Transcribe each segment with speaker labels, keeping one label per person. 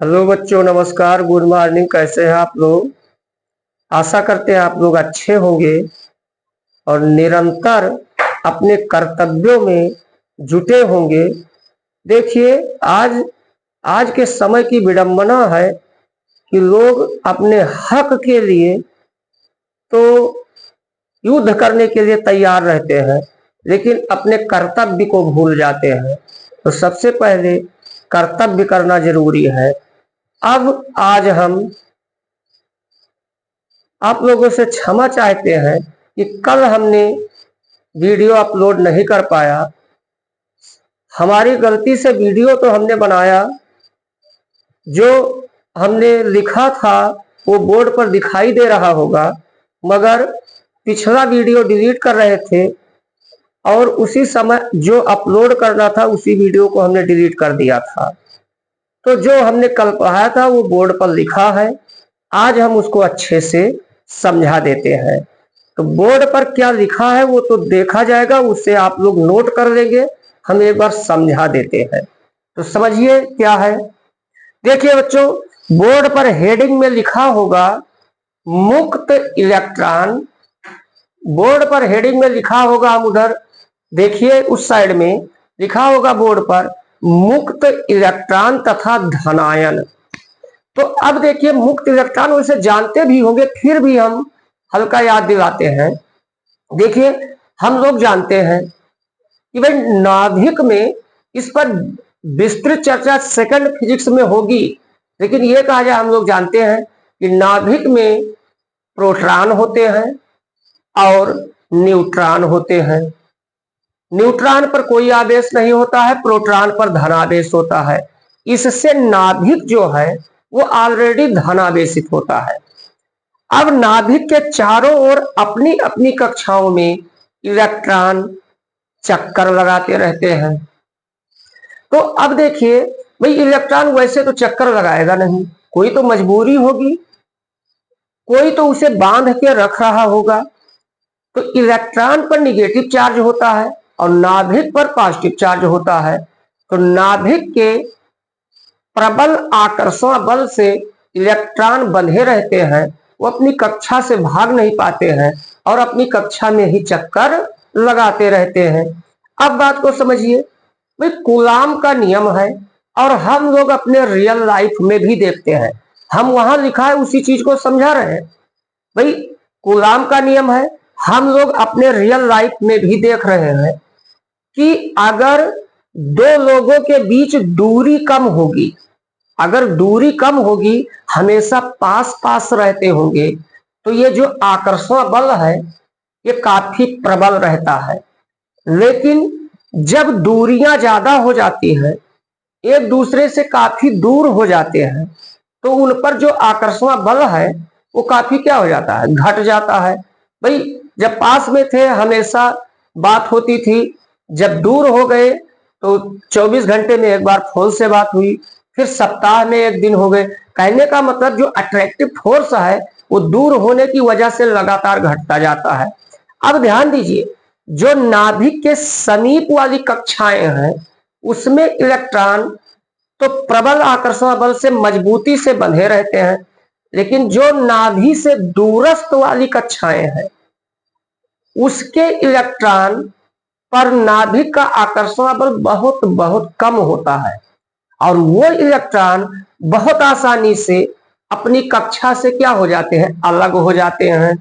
Speaker 1: Hello बच्चों, नमस्कार, good morning. कैसे हैं आप लोग? आशा करते हैं आप लोग अच्छे होंगे और निरंतर अपने कर्तव्यों में जुटे होंगे। देखिए, आज आज के समय की विडंबना है कि लोग अपने हक के लिए तो युद्ध करने के लिए तैयार रहते हैं, लेकिन अपने कर्तव्य को भूल जाते हैं। तो सबसे पहले कर्तव्य करना जरूरी है। अब आज हम आप लोगों से क्षमा चाहते हैं कि कल हमने वीडियो अपलोड नहीं कर पाया। हमारी गलती से वीडियो तो हमने बनाया, जो हमने लिखा था वो बोर्ड पर दिखाई दे रहा होगा, मगर पिछला वीडियो डिलीट कर रहे थे और उसी समय जो अपलोड करना था उसी वीडियो को हमने डिलीट कर दिया था। तो जो हमने कल पढ़ाया था वो बोर्ड पर लिखा है, आज हम उसको अच्छे से समझा देते हैं। तो बोर्ड पर क्या लिखा है वो तो देखा जाएगा, उससे आप लोग नोट कर लेंगे। हम एक बार समझा देते हैं, तो समझिए क्या है। देखिए बच्चों, बोर्ड पर हेडिंग में लिखा होगा मुक्त इलेक्ट्रॉन। बोर्ड पर हेडिंग में लिखा होगा, हम उधर देखिए उस साइड में लिखा होगा बोर्ड पर मुक्त इलेक्ट्रॉन तथा धनायन। तो अब देखिए, मुक्त इलेक्ट्रॉन वैसे जानते भी होंगे, फिर भी हम हल्का याद दिलाते हैं। देखिए, हम लोग जानते हैं कि भाई नाभिक में, इस पर विस्तृत चर्चा सेकंड फिजिक्स में होगी, लेकिन ये कहा जाए, हम लोग जानते हैं कि नाभिक में प्रोटॉन होते हैं और न्यूट्रॉन होते हैं। न्यूट्रॉन पर कोई आवेश नहीं होता है, प्रोटॉन पर धनावेश होता है। इससे नाभिक जो है वो ऑलरेडी धनावेशित होता है। अब नाभिक के चारों ओर अपनी अपनी कक्षाओं में इलेक्ट्रॉन चक्कर लगाते रहते हैं। तो अब देखिए भाई, इलेक्ट्रॉन वैसे तो चक्कर लगाएगा नहीं, कोई तो मजबूरी होगी, कोई तो उसे बांध के रख रहा होगा। तो इलेक्ट्रॉन पर निगेटिव चार्ज होता है और नाभिक पर पॉजिटिव चार्ज होता है। तो नाभिक के प्रबल आकर्षण बल से इलेक्ट्रॉन बंधे रहते हैं, वो अपनी कक्षा से भाग नहीं पाते हैं और अपनी कक्षा में ही चक्कर लगाते रहते हैं। अब बात को समझिए, भाई कूलाम का नियम है और हम लोग अपने रियल लाइफ में भी देखते हैं। हम वहां लिखा है उसी चीज को समझा रहे हैं। भाई कूलाम का नियम है, हम लोग अपने रियल लाइफ में भी देख रहे हैं कि अगर दो लोगों के बीच दूरी कम होगी, अगर दूरी कम होगी, हमेशा पास पास रहते होंगे, तो ये जो आकर्षण बल है ये काफी प्रबल रहता है। लेकिन जब दूरियां ज्यादा हो जाती हैं, एक दूसरे से काफी दूर हो जाते हैं, तो उन पर जो आकर्षण बल है वो काफी क्या हो जाता है, घट जाता है। भाई जब पास में थे हमेशा बात होती थी, जब दूर हो गए तो 24 घंटे में एक बार फोन से बात हुई, फिर सप्ताह में एक दिन हो गए। कहने का मतलब जो अट्रैक्टिव फोर्स है वो दूर होने की वजह से लगातार घटता जाता है। अब ध्यान दीजिए, जो नाभिक के समीप वाली कक्षाएं हैं उसमें इलेक्ट्रॉन तो प्रबल आकर्षण बल से मजबूती से बंधे रहते हैं, लेकिन जो नाभि से दूरस्थ वाली कक्षाएं हैं उसके इलेक्ट्रॉन पर नाभिक का आकर्षण बल बहुत बहुत कम होता है और वो इलेक्ट्रॉन बहुत आसानी से अपनी कक्षा से क्या हो जाते हैं, अलग हो जाते हैं।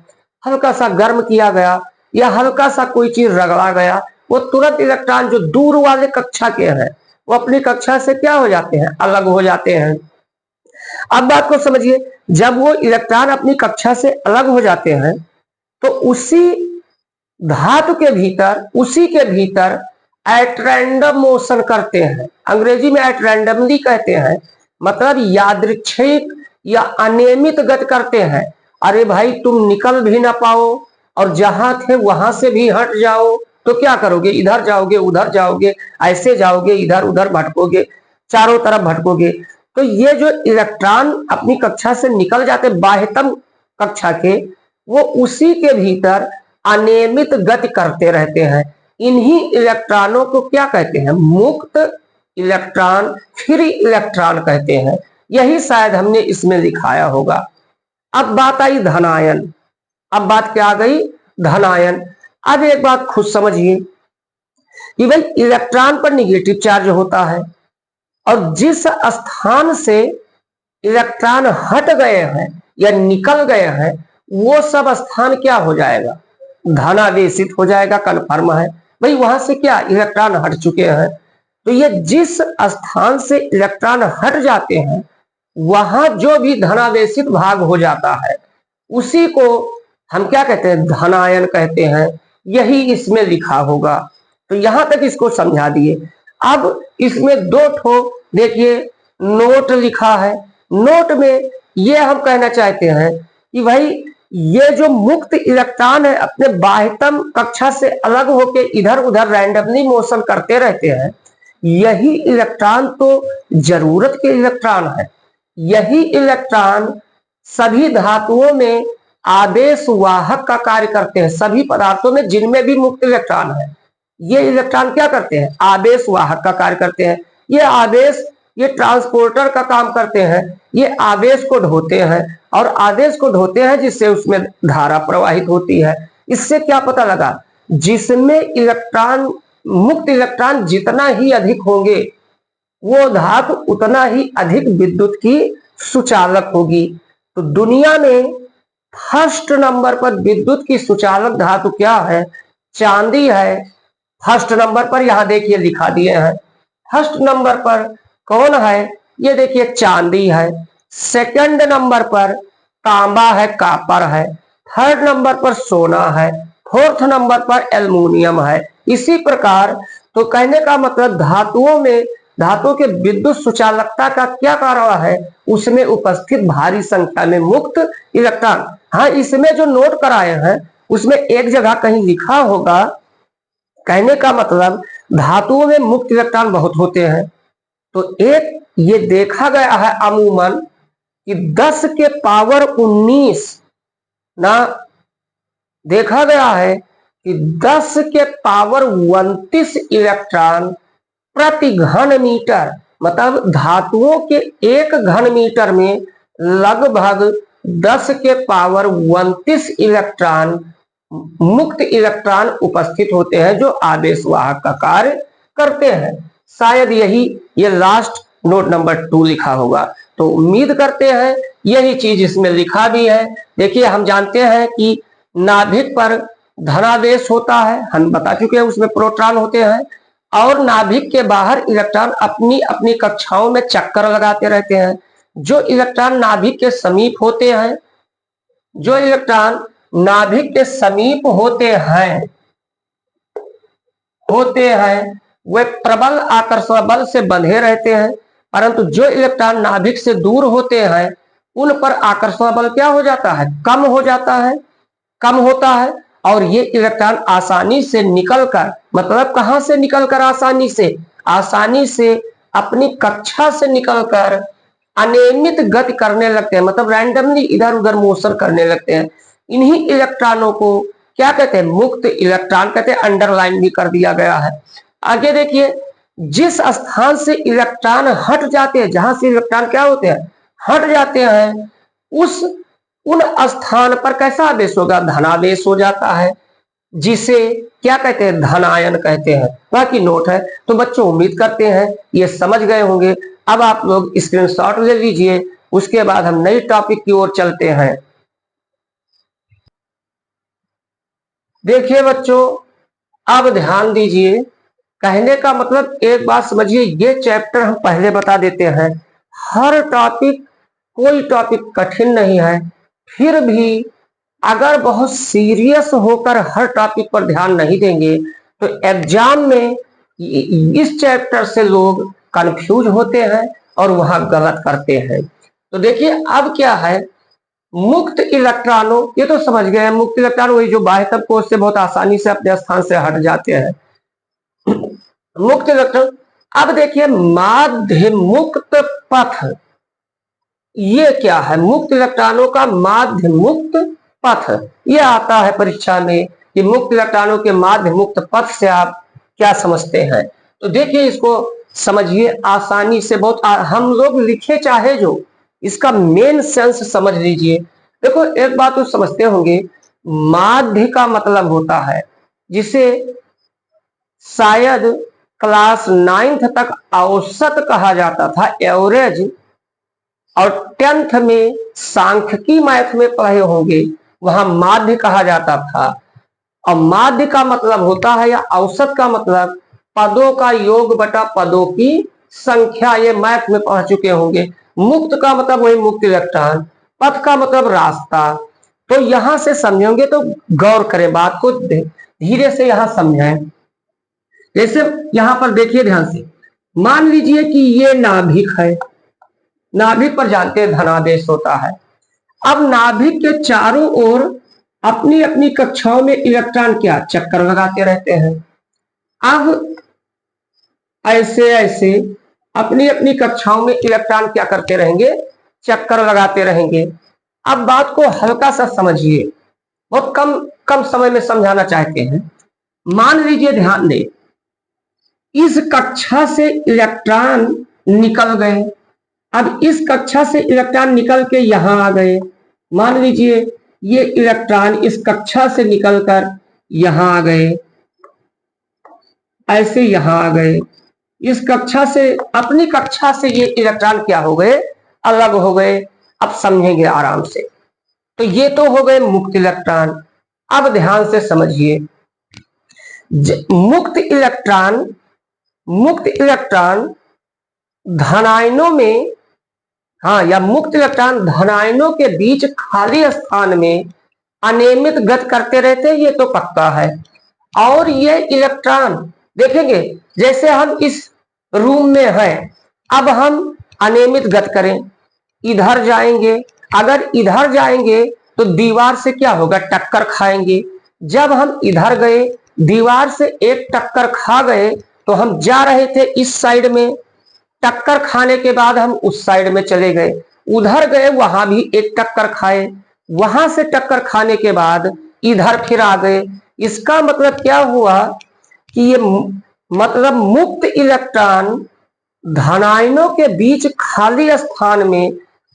Speaker 1: हल्का सा गर्म किया गया या हल्का सा कोई चीज रगड़ा गया, वो तुरंत इलेक्ट्रॉन जो दूर वाले कक्षा के हैं वो अपनी कक्षा से क्या हो जाते हैं, अलग हो जाते हैं। अब बात को समझिए, जब वो इलेक्ट्रॉन अपनी कक्षा से अलग हो जाते हैं तो उसी धातु के भीतर, उसी के भीतर एट रैंडम मोशन करते हैं। अंग्रेजी में एट रैंडमली कहते हैं, मतलब यादृच्छिक या अनियमित गति करते हैं। अरे भाई, तुम निकल भी ना पाओ और जहां थे वहां से भी हट जाओ तो क्या करोगे, इधर जाओगे उधर जाओगे, ऐसे जाओगे इधर उधर भटकोगे, चारों तरफ भटकोगे। तो ये जो इलेक्ट्रॉन अपनी कक्षा से निकल जाते बाह्यतम कक्षा के, वो उसी के भीतर अनियमित गति करते रहते हैं। इन्हीं इलेक्ट्रॉनों को क्या कहते हैं, मुक्त इलेक्ट्रॉन, फ्री इलेक्ट्रॉन कहते हैं। यही शायद हमने इसमें दिखाया होगा। अब बात आई धनायन। अब बात क्या आ गई? धनायन। अब एक बात खुद समझिए कि भाई इलेक्ट्रॉन पर निगेटिव चार्ज होता है और जिस स्थान से इलेक्ट्रॉन हट गए हैं या निकल गए हैं वो सब स्थान क्या हो जाएगा? धनावेशित हो जाएगा। कन्फर्म है भाई, वहां से क्या इलेक्ट्रॉन हट चुके हैं। तो ये जिस स्थान से इलेक्ट्रॉन हट जाते हैं वहां जो भी धनावेशित भाग हो जाता है उसी को हम क्या कहते हैं? धनायन कहते हैं। यही इसमें लिखा होगा। तो यहां तक इसको समझा दिए। अब इसमें दो ठो देखिए नोट लिखा है। नोट में ये हम कहना चाहते हैं कि भाई ये जो मुक्त इलेक्ट्रॉन है अपने बाह्यतम कक्षा से अलग होकर इधर उधर रैंडमली मोशन करते रहते हैं। यही इलेक्ट्रॉन तो जरूरत के इलेक्ट्रॉन है। यही इलेक्ट्रॉन सभी धातुओं में आवेश वाहक का कार्य करते हैं। सभी पदार्थों में जिनमें भी मुक्त इलेक्ट्रॉन है ये इलेक्ट्रॉन क्या करते हैं? आवेश वाहक का कार्य करते हैं। ये आवेश ये ट्रांसपोर्टर का काम करते हैं। ये आवेश को ढोते हैं और आवेश को ढोते हैं जिससे उसमें धारा प्रवाहित होती है। इससे क्या पता लगा? जिसमें इलेक्ट्रॉन मुक्त इलेक्ट्रॉन जितना ही अधिक होंगे वो धातु उतना ही अधिक विद्युत की सुचालक होगी। तो दुनिया में फर्स्ट नंबर पर विद्युत की सुचालक धातु क्या है? चांदी है। फर्स्ट नंबर पर यहां देखिए लिखा दिए हैं। फर्स्ट नंबर पर कौन है? ये देखिए चांदी है। सेकंड नंबर पर तांबा है, कापर है। थर्ड नंबर पर सोना है। फोर्थ नंबर पर एल्युमिनियम है। इसी प्रकार तो कहने का मतलब धातुओं में धातु के विद्युत सुचालकता का क्या कारण है? उसमें उपस्थित भारी संख्या में मुक्त इलेक्ट्रॉन। हाँ, इसमें जो नोट कराए हैं उसमें एक जगह कहीं लिखा होगा, कहने का मतलब धातुओं में मुक्त इलेक्ट्रॉन बहुत होते हैं। तो एक ये देखा गया है अमूमन कि 10 के पावर 19 ना देखा गया है कि 10 के पावर 29 इलेक्ट्रॉन प्रति घन मीटर, मतलब धातुओं के एक घन मीटर में लगभग 10 के पावर 29 इलेक्ट्रॉन मुक्त इलेक्ट्रॉन उपस्थित होते हैं जो आवेश वाहक का कार्य करते हैं। शायद यही ये लास्ट नोट नंबर 2 लिखा होगा। तो उम्मीद करते हैं यही चीज इसमें लिखा भी है। देखिए हम जानते हैं कि नाभिक पर धनावेश होता है, हम बता चुके हैं उसमें प्रोटॉन होते हैं और नाभिक के बाहर इलेक्ट्रॉन अपनी अपनी कक्षाओं में चक्कर लगाते रहते हैं। जो इलेक्ट्रॉन नाभिक के समीप होते हैं वे प्रबल आकर्षण बल से बंधे रहते हैं, परंतु जो इलेक्ट्रॉन नाभिक से दूर होते हैं उन पर आकर्षण बल क्या हो जाता है? कम होता है और ये इलेक्ट्रॉन आसानी से निकलकर, मतलब कहां से निकलकर? आसानी से अपनी कक्षा से निकलकर अनियमित गति करने लगते हैं, मतलब रैंडमली इधर उधर मोशन करने लगते हैं। इन्हीं इलेक्ट्रॉनों को क्या कहते हैं? मुक्त इलेक्ट्रॉन कहते हैं। अंडरलाइन भी कर दिया गया है। आगे देखिए, जिस स्थान से इलेक्ट्रॉन हट जाते हैं, जहां से इलेक्ट्रॉन क्या होते हैं? हट जाते हैं, उन स्थान पर कैसा आवेश होगा? धनावेश हो जाता है, जिसे क्या कहते हैं? धनायन कहते हैं। बाकी नोट है। तो बच्चों उम्मीद करते हैं ये समझ गए होंगे। अब आप लोग स्क्रीनशॉट ले लीजिए, उसके बाद हम नई टॉपिक की ओर चलते हैं। देखिए बच्चों, अब ध्यान दीजिए। कहने का मतलब एक बात समझिए, ये चैप्टर हम पहले बता देते हैं। हर टॉपिक, कोई टॉपिक कठिन नहीं है, फिर भी अगर बहुत सीरियस होकर हर टॉपिक पर ध्यान नहीं देंगे तो एग्जाम में इस चैप्टर से लोग कंफ्यूज होते हैं और वहां गलत करते हैं। तो देखिए अब क्या है, मुक्त इलेक्ट्रॉनों, ये तो समझ गए हैं। मुक्त इलेक्ट्रॉन वही जो बाह्यतम कोश से बहुत आसानी से अपने स्थान से हट जाते हैं, मुक्त इलेक्ट्रॉन। अब देखिए माध्य मुक्त पथ, ये क्या है? मुक्त इलेक्ट्रॉनों का माध्य मुक्त पथ, ये आता है परीक्षा में कि मुक्त इलेक्ट्रॉनों के माध्य मुक्त पथ से आप क्या समझते हैं। तो देखिए इसको समझिए आसानी से, बहुत हम लोग लिखे चाहे जो, इसका मेन सेंस समझ लीजिए। देखो एक बात तो समझते होंगे, माध्य का मतलब होता है जिसे शायद क्लास 9th तक औसत कहा जाता था, एवरेज, और 10th में सांख्यिकी मैथ में पढ़े होंगे, वहां माध्य कहा जाता था। और माध्य का मतलब होता है, या औसत का मतलब पदों का योग बटा पदों की संख्या, ये मैथ में पढ़ चुके होंगे। मुक्त का मतलब वही मुक्त इलेक्ट्रॉन, पथ का मतलब रास्ता। तो यहां से समझेंगे तो गौर करें, बात को धीरे से यहां समझें। जैसे यहां पर देखिए ध्यान से, मान लीजिए कि ये नाभिक है, नाभिक पर जानते हैं धनादेश होता है। अब नाभिक के चारों ओर अपनी अपनी कक्षाओं में इलेक्ट्रॉन क्या चक्कर लगाते रहते हैं। अब ऐसे ऐसे अपनी अपनी कक्षाओं में इलेक्ट्रॉन क्या करते रहेंगे, चक्कर लगाते रहेंगे। अब बात को हल्का सा समझिए, बहुत कम कम समय में समझाना चाहते हैं। मान लीजिए, ध्यान दें, इस कक्षा से इलेक्ट्रॉन निकल गए। अब इस कक्षा से इलेक्ट्रॉन निकल के यहां आ गए। मान लीजिए ये इलेक्ट्रॉन इस कक्षा से निकलकर यहां आ गए, ऐसे यहां आ गए। इस कक्षा से, अपनी कक्षा से ये इलेक्ट्रॉन क्या हो गए, अलग हो गए। अब समझेंगे आराम से। तो ये तो हो गए मुक्त इलेक्ट्रॉन। अब ध्यान से समझिए, मुक्त इलेक्ट्रॉन, मुक्त इलेक्ट्रॉन धनायनों में, हाँ, या मुक्त इलेक्ट्रॉन धनायनों के बीच खाली स्थान में अनियमित गति करते रहते हैं, ये तो पक्का है। और ये इलेक्ट्रॉन देखेंगे, जैसे हम इस रूम में हैं, अब हम अनियमित गति करें, इधर जाएंगे, अगर इधर जाएंगे तो दीवार से क्या होगा, टक्कर खाएंगे। जब हम इधर गए, दीवार से एक टक्कर खा गए, तो हम जा रहे थे इस साइड में, टक्कर खाने के बाद हम उस साइड में चले गए, उधर गए, वहां भी एक टक्कर खाए, वहां से टक्कर खाने के बाद इधर फिर आ गए। इसका मतलब क्या हुआ कि ये मतलब मुक्त इलेक्ट्रॉन धनायनों के बीच खाली स्थान में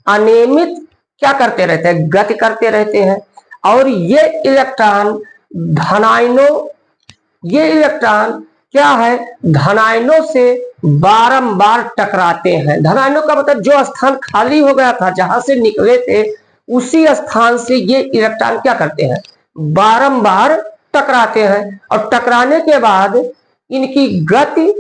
Speaker 1: अनियमित क्या करते रहते हैं, गति करते रहते हैं। और ये इलेक्ट्रॉन धनायनों, ये इलेक्ट्रॉन क्या है, धनायनों से बारंबार टकराते हैं। धनायनों का मतलब जो स्थान खाली हो गया था, जहां से निकले थे, उसी स्थान से ये इलेक्ट्रॉन क्या करते हैं, बारंबार टकराते हैं। और टकराने के बाद इनकी गति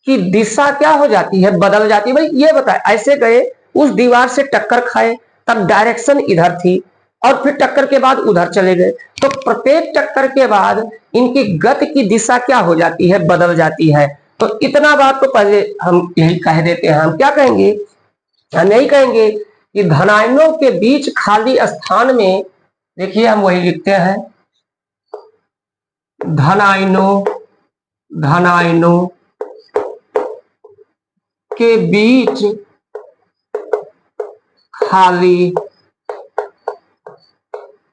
Speaker 1: की दिशा क्या हो जाती है, बदल जाती है। भाई ये बताए, ऐसे गए, उस दीवार से टक्कर खाए, तब डायरेक्शन इधर थी, और फिर टक्कर के बाद उधर चले गए, तो प्रत्येक टक्कर के बाद इनकी गति की दिशा क्या हो जाती है, बदल जाती है। तो इतना बात तो पहले हम यही कह देते हैं। हम क्या कहेंगे, हम यही कहेंगे कि धनायनों के बीच खाली स्थान में, देखिए हम वही लिखते हैं, धनायनों, धनायनों के बीच खाली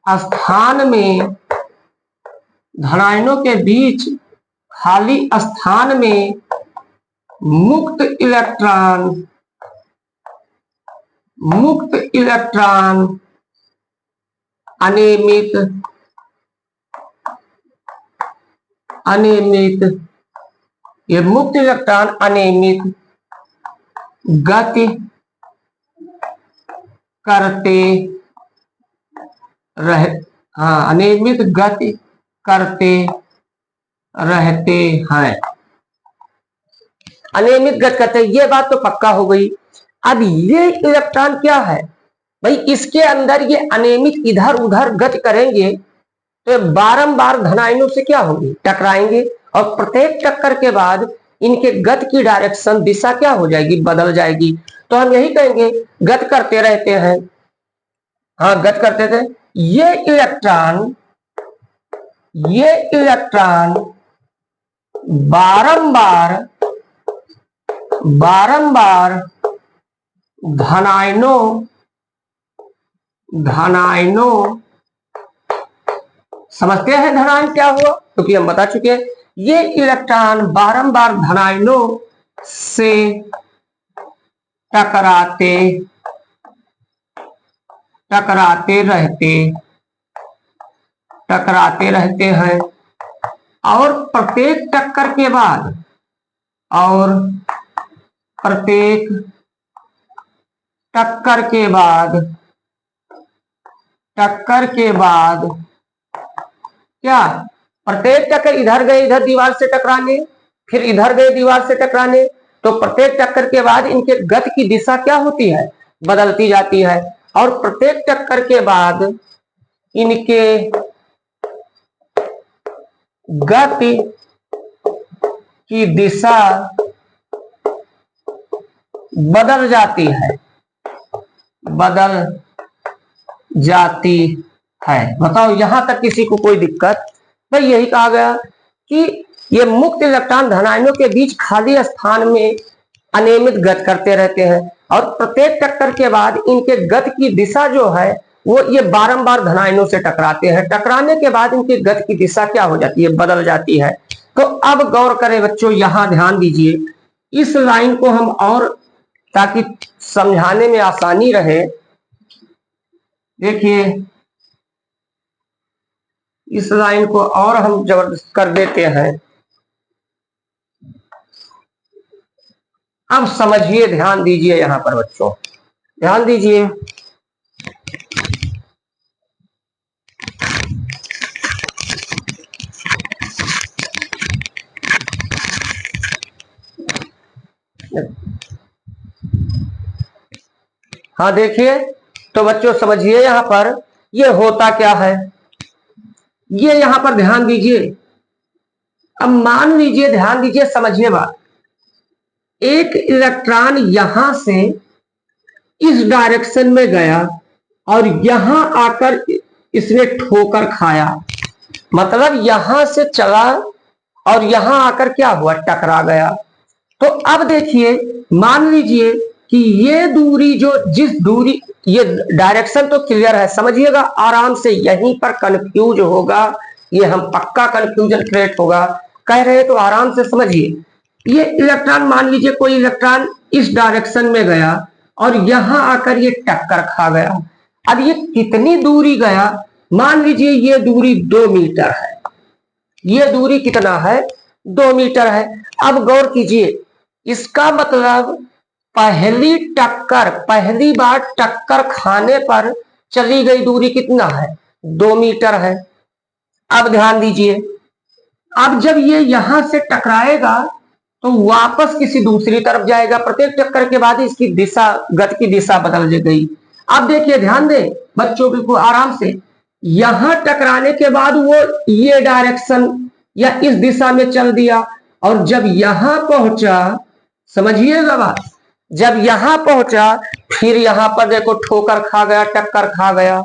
Speaker 1: स्थान में, धनायनों के बीच खाली स्थान में मुक्त इलेक्ट्रॉन, मुक्त इलेक्ट्रॉन अनियमित, अनियमित, ये मुक्त इलेक्ट्रॉन अनियमित गति करते रह, हाँ, अनियमित गति करते रहते हैं, अनियमित गति करते हैं। ये बात तो पक्का हो गई। अब ये इलेक्ट्रॉन क्या है भाई, इसके अंदर ये अनियमित इधर उधर गति करेंगे, तो बारंबार धनायनों से क्या होगी, टकराएंगे, और प्रत्येक टक्कर के बाद इनके गति की डायरेक्शन, दिशा क्या हो जाएगी, बदल जाएगी। तो हम यही कहेंगे गति करते रहते हैं, हाँ, गति करते थे। ये इलेक्ट्रॉन, ये इलेक्ट्रॉन बारंबार, बारंबार धनायनों, धनायनों, समझते हैं धनायन क्या हुआ, क्योंकि हम बता चुके हैं। ये इलेक्ट्रॉन बारंबार धनायनों से टकराते रहते हैं और प्रत्येक टक्कर के बाद क्या, प्रत्येक टक्कर इधर गए, इधर दीवार से टकराने, फिर इधर गए दीवार से टकराने, तो प्रत्येक टक्कर के बाद इनके गति की दिशा क्या होती है, बदलती जाती है। और प्रत्येक टक्कर के बाद इनके गति की दिशा बदल जाती है। बताओ यहां तक किसी को कोई दिक्कत? भाई यही कहा गया कि ये मुक्त इलेक्ट्रॉन धनायनों के बीच खाली स्थान में अनियमित गति करते रहते हैं और प्रत्येक टक्कर के बाद इनके गति की दिशा जो है वो ये बारंबार धनायनों से टकराते हैं। टकराने के बाद इनकी गति की दिशा क्या हो जाती है, बदल जाती है। तो अब गौर करें बच्चों, यहां ध्यान दीजिए, इस लाइन को हम और ताकि समझाने में आसानी रहे, देखिए इस लाइन को और हम जबरदस्त कर देते हैं। अब समझिए, ध्यान दीजिए, यहां पर बच्चों ध्यान दीजिए। हाँ देखिए, तो बच्चों समझिए यहां पर ये होता क्या है, ये यहां पर ध्यान दीजिए। अब मान लीजिए, ध्यान दीजिए, समझिए बात, एक इलेक्ट्रॉन यहां से इस डायरेक्शन में गया और यहां आकर इसने ठोकर खाया, मतलब यहां से चला और यहां आकर क्या हुआ, टकरा गया। तो अब देखिए, मान लीजिए कि ये दूरी जो जिस दूरी, ये डायरेक्शन तो क्लियर है, समझिएगा आराम से, यहीं पर कंफ्यूज होगा, ये हम पक्का कंफ्यूजन क्रिएट होगा, कह रहे तो आराम से समझिए। ये इलेक्ट्रॉन, मान लीजिए कोई इलेक्ट्रॉन इस डायरेक्शन में गया और यहां आकर ये टक्कर खा गया। अब ये कितनी दूरी गया, मान लीजिए ये दूरी 2 मीटर है, ये दूरी कितना है, 2 मीटर है। अब गौर कीजिए, इसका मतलब पहली बार टक्कर खाने पर चली गई दूरी कितना है, 2 मीटर है। अब ध्यान दीजिए, अब जब ये यहां से टकराएगा तो वापस किसी दूसरी तरफ जाएगा, प्रत्येक टक्कर के बाद इसकी दिशा, गति की दिशा बदल गई। अब देखिए, ध्यान दें बच्चों, बिल्कुल आराम से, यहां टकराने के बाद वो ये डायरेक्शन या इस दिशा में चल दिया और जब यहां पहुंचा, समझिएगा बात, जब यहां पहुंचा फिर यहां पर देखो ठोकर खा गया, टक्कर खा गया।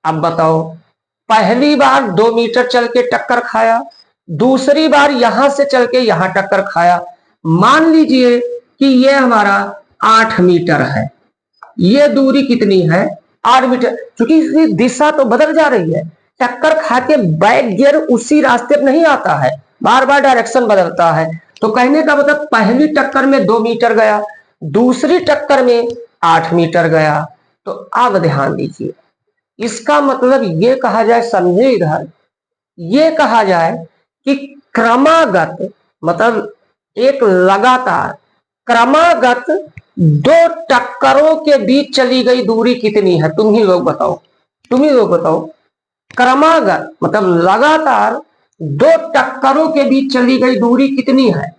Speaker 1: अब बताओ, पहली बार 2 मीटर चल के टक्कर खाया, दूसरी बार यहां से चल के यहां टक्कर खाया। मान लीजिए कि ये हमारा 8 मीटर है, ये दूरी कितनी है, 8 मीटर। क्योंकि इसकी दिशा तो बदल जा रही है, टक्कर खा के बैक गियर उसी रास्ते पर नहीं आता है, बार बार डायरेक्शन बदलता है। तो कहने का मतलब पहली टक्कर में 2 मीटर गया, दूसरी टक्कर में 8 मीटर गया। तो अब ध्यान दीजिए, इसका मतलब ये कहा जाए, समझे इधर, ये कहा जाए कि क्रमागत, मतलब एक लगातार क्रमागत 2 टक्करों के बीच चली गई दूरी कितनी है, तुम ही लोग बताओ, क्रमागत मतलब लगातार 2 टक्करों के बीच चली गई दूरी कितनी है।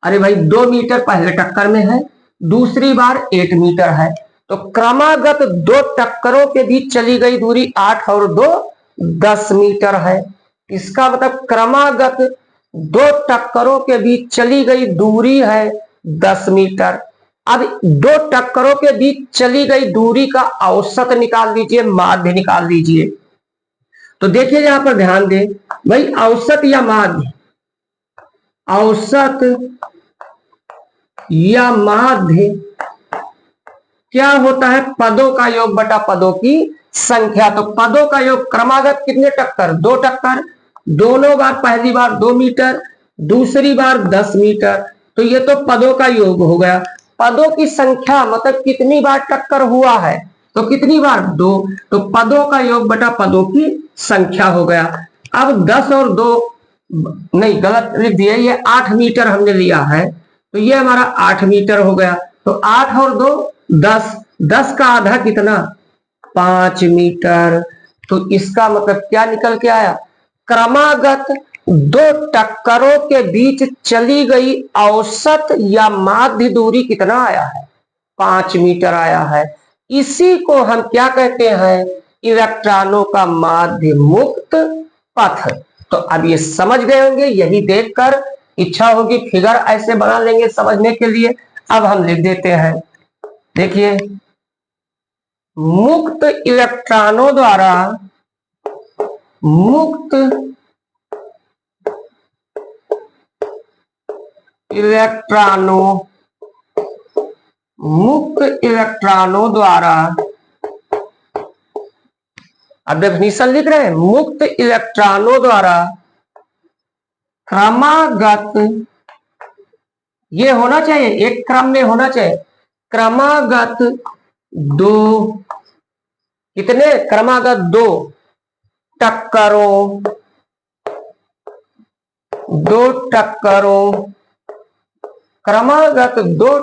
Speaker 1: अरे भाई 2 मीटर पहले टक्कर में है, दूसरी बार 8 मीटर है, तो क्रमागत 2 टक्करों के बीच चली गई दूरी 8 और 2 10 मीटर है। इसका मतलब क्रमागत 2 टक्करों के बीच चली गई दूरी है 10 मीटर। अब 2 टक्करों के बीच चली गई दूरी का औसत निकाल लीजिए, माध्य निकाल लीजिए। तो देखिए यहां पर ध्यान दें भाई, औसत या माध्य, औसत या माध्य क्या होता है, पदों का योग बटा पदों की संख्या। तो पदों का योग, क्रमागत कितने टक्कर, 2 टक्कर, दोनों बार, पहली बार 2 मीटर, दूसरी बार 10 मीटर, तो ये तो पदों का योग हो गया। पदों की संख्या मतलब कितनी बार टक्कर हुआ है, तो कितनी बार, 2, तो पदों का योग बटा पदों की संख्या हो गया। अब 10 और 2, नहीं गलत लिख दिया, ये 8 मीटर हमने लिया है, तो ये हमारा 8 मीटर हो गया। तो 8 और 2 10, 10 का आधा कितना, 5 मीटर। तो इसका मतलब क्या निकल के आया, क्रमागत 2 टक्करों के बीच चली गई औसत या माध्य दूरी कितना आया है, 5 मीटर आया है। इसी को हम क्या कहते हैं, इलेक्ट्रॉनों का माध्य मुक्त पथ। तो अब ये समझ गए होंगे, यही देखकर इच्छा होगी फिगर ऐसे बना लेंगे समझने के लिए। अब हम लिख देते हैं, देखिए मुक्त इलेक्ट्रॉनों द्वारा, मुक्त इलेक्ट्रॉनों, मुक्त इलेक्ट्रॉनों द्वारा, अब डेफिनेशन लिख रहे हैं, मुक्त इलेक्ट्रॉनों द्वारा क्रमागत, ये होना चाहिए एक क्रम में होना चाहिए, क्रमागत 2, कितने, क्रमागत 2 टक्करों, 2 टक्करों, क्रमागत 2,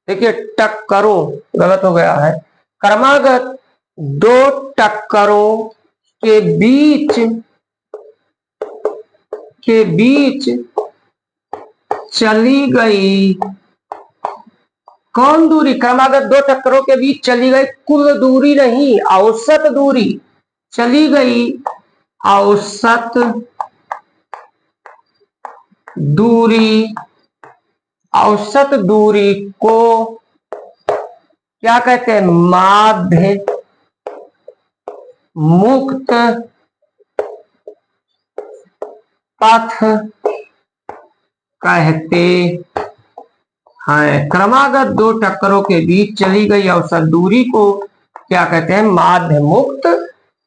Speaker 1: देखिए टक्करों गलत हो गया है, क्रमागत 2 टक्करों के बीच चली गई कौन दूरी, क्रमागत 2 टक्करों के बीच चली गई कुल दूरी नहीं, औसत दूरी, चली गई औसत दूरी, औसत दूरी को क्या कहते हैं, माध्य मुक्त पथ कहते हैं। क्रमागत 2 टक्करों के बीच चली गई औसत दूरी को क्या कहते हैं, माध्य मुक्त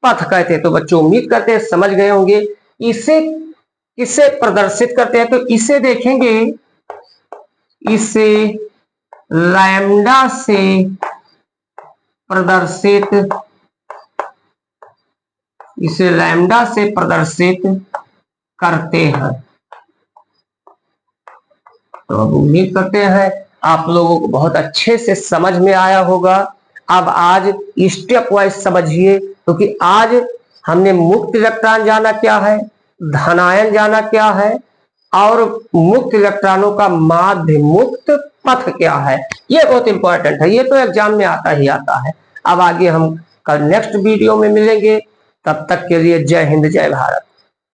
Speaker 1: पथ कहते हैं। तो बच्चों उम्मीद करते हैं समझ गए होंगे। इसे किसे प्रदर्शित करते हैं, तो इसे देखेंगे, इसे लैम्डा से प्रदर्शित, इसे लैम्डा से प्रदर्शित करते हैं। तो अब उम्मीद करते हैं आप लोगों को बहुत अच्छे से समझ में आया होगा। अब आज स्टेप वाइज समझिए, क्योंकि आज हमने मुक्त इलेक्ट्रॉन जाना क्या है, धनायन जाना क्या है, और मुक्त इलेक्ट्रॉनों का माध्य मुक्त पथ क्या है। ये बहुत इंपॉर्टेंट है, ये तो एग्जाम में आता ही आता है। अब आगे हम कल नेक्स्ट वीडियो में मिलेंगे, तब तक के लिए जय हिंद जय भारत।